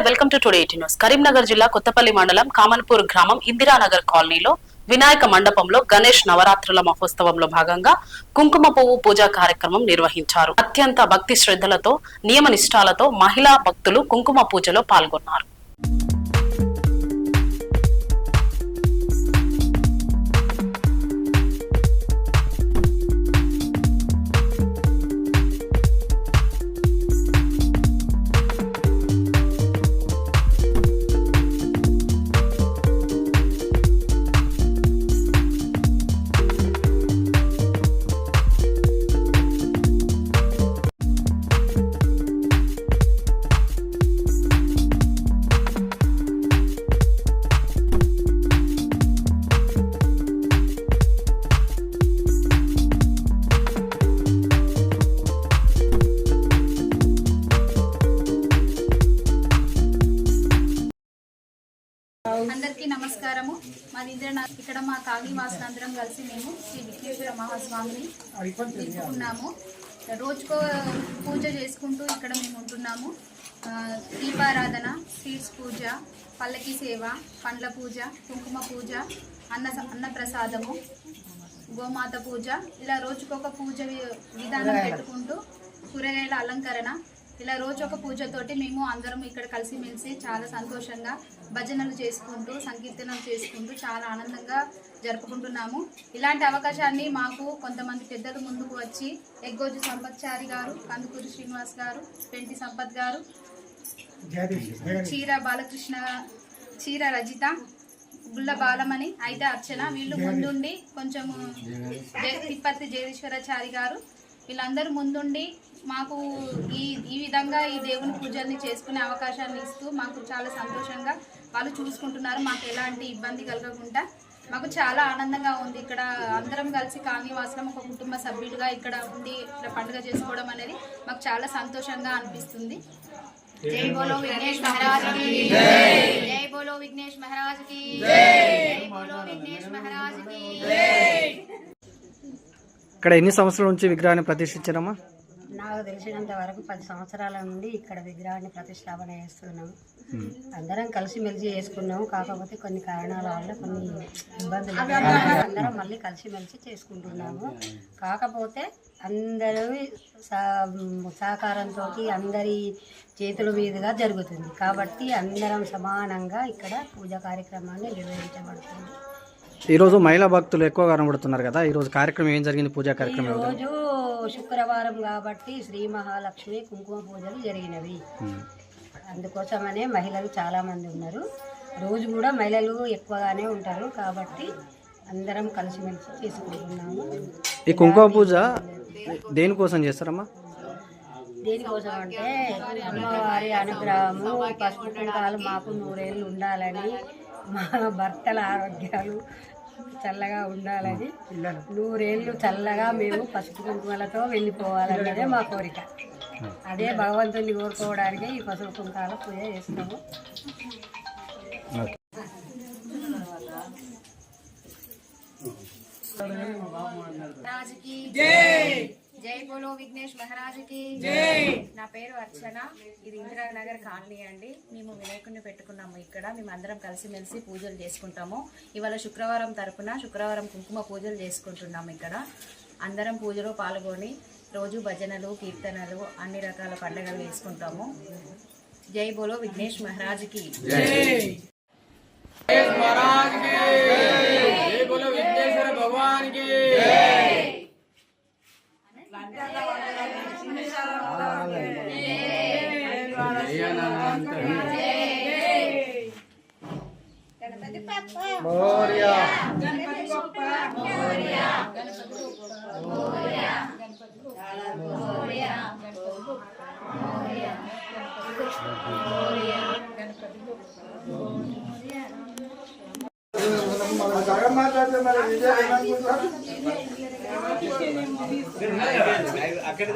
Welcome to today news. Karimnagar జిల్లా కొత్తపల్లి మండలం కామన్పూర్ గ్రామం ఇందిరానగర్ కాలనీలో వినాయక మండపంలో గణేష్ నవరాత్రుల మహోత్సవంలో భాగంగా కుంకుమ పువ్వు పూజా కార్యక్రమం నిర్వహించారు. అత్యంత భక్తి శ్రద్ధలతో నియమ నిష్ఠాలతో మహిళా భక్తులు కుంకుమ పూజలో పాల్గొన్నారు. అందరికీ నమస్కారము. మాది ఇంద్రనాథ్. ఇక్కడ మా కాలనీ వాసులందరం కలిసి మేము శ్రీ విఘ్నేశ్వర మహాస్వామిని నిలుపుకున్నాము. రోజుకో పూజ చేసుకుంటూ ఇక్కడ మేము ఉంటున్నాము. దీపారాధన, స్వీట్స్ పూజ, పల్లకి సేవ, పండ్ల పూజ, కుంకుమ పూజ, అన్న ప్రసాదము, గోమాత పూజ, ఇలా రోజుకొక పూజ విధానం పెట్టుకుంటూ కూరగాయల అలంకరణ, ఇలా రోజు ఒక పూజతోటి మేము అందరం ఇక్కడ కలిసిమెలిసి చాలా సంతోషంగా భజనలు చేసుకుంటూ సంకీర్తనలు చేసుకుంటూ చాలా ఆనందంగా జరుపుకుంటున్నాము. ఇలాంటి అవకాశాన్ని మాకు కొంతమంది పెద్దలు ముందుకు వచ్చి ఎగ్గోజు సంపత్చారి గారు, కందుకూరి శ్రీనివాస్ గారు, పెంటి సంపత్ గారు, చీర బాలకృష్ణ, చీర రజిత, గుళ్ళ బాలమణి, అయితే అర్చన, వీళ్ళు ముందుండి కొంచెము తిప్పతి జగదీశ్వరాచారి గారు, వీళ్ళందరూ ముందుండి మాకు ఈ విధంగా ఈ దేవుని పూజల్ని చేసుకునే అవకాశాన్ని ఇస్తూ మాకు చాలా సంతోషంగా వాళ్ళు చూసుకుంటున్నారు. మాకు ఎలాంటి ఇబ్బంది కలగకుండా మాకు చాలా ఆనందంగా ఉంది. ఇక్కడ అందరం కలిసి కాలనీవాసులం ఒక కుటుంబ సభ్యులుగా ఇక్కడ ఉండి ఇట్లా పండుగ చేసుకోవడం అనేది మాకు చాలా సంతోషంగా అనిపిస్తుంది. జై బోలో విఘ్నేష్ మహారాజ్ కి జై, జై బోలో విఘ్నేష్ మహారాజ్ కి జై, జై బోలో విఘ్నేష్ మహారాజ్ కి జై. ఇక్కడ ఎన్ని సంవత్సరాల నుంచి విగ్రహాన్ని ప్రతిష్ఠించారమ్మా? నాకు తెలిసినంత వరకు 10 సంవత్సరాల నుండి ఇక్కడ విగ్రహాన్ని ప్రతిష్టాపన చేస్తున్నాము. అందరం కలిసిమెలిసి చేసుకున్నాము. కాకపోతే కొన్ని కారణాల వల్ల కొన్ని ఇబ్బందులు అందరం మళ్ళీ కలిసిమెలిసి చేసుకుంటున్నాము. కాకపోతే అందరూ సహకారంతో అందరి చేతుల మీదుగా జరుగుతుంది కాబట్టి అందరం సమానంగా ఇక్కడ పూజా కార్యక్రమాన్ని నిర్వహించబడుతుంది. ఈరోజు మహిళా భక్తులు ఎక్కువ కనబడుతున్నారు కదా, ఈరోజు కార్యక్రమం ఏం జరిగింది? పూజా కార్యక్రమం ఈరోజు శుక్రవారం కాబట్టి శ్రీ మహాలక్ష్మి కుంకుమ పూజలు జరిగినవి. అందుకోసమనే మహిళలు చాలామంది ఉన్నారు. రోజు కూడా మహిళలు ఎక్కువగానే ఉంటారు కాబట్టి అందరం కలిసిమెలిసి చేసుకుంటున్నాము. ఈ కుంకుమ పూజ దేనికోసం చేస్తారమ్మా? దేనికోసం అంటే అమ్మవారి అనుగ్రహము, పసుపు కుంకాలు మాకు 100 ఏళ్ళు ఉండాలని, మా భర్తల ఆరోగ్యాలు చల్లగా ఉండాలని, 100 ఏళ్ళు చల్లగా మేము పసుపు కుంకుమలతో వెళ్ళిపోవాలన్నదే మా కోరిక. అదే భగవంతుని కోరుకోవడానికి ఈ పసుపు కుంకాల పూజ చేస్తాము. జై బోలో విఘ్నేష్ మహారాజ్ కి జై. నా పేరు అర్చన. ఇది ఇందిరానగర్ కాలనీ అండి. మేము వినాయకుడిని పెట్టుకున్నాము. ఇక్కడ మేము అందరం కలిసిమెలిసి పూజలు చేసుకుంటాము. ఇవాళ శుక్రవారం కుంకుమ పూజలు చేసుకుంటున్నాము. ఇక్కడ అందరం పూజలో పాల్గొని రోజు భజనలు, కీర్తనలు, అన్ని రకాల పండుగలు చేసుకుంటాము. జై బోలో విఘ్నేష్ మహారాజ్ కి జై. గణపతి బప్పా మోరియా, గణపతి బప్పా మోరియా, గణపతి బప్పా మోరియా, గణపతి బప్పా మోరియా, గణపతి బప్పా మోరియా, గణపతి బప్పా మోరియా. అక్కడ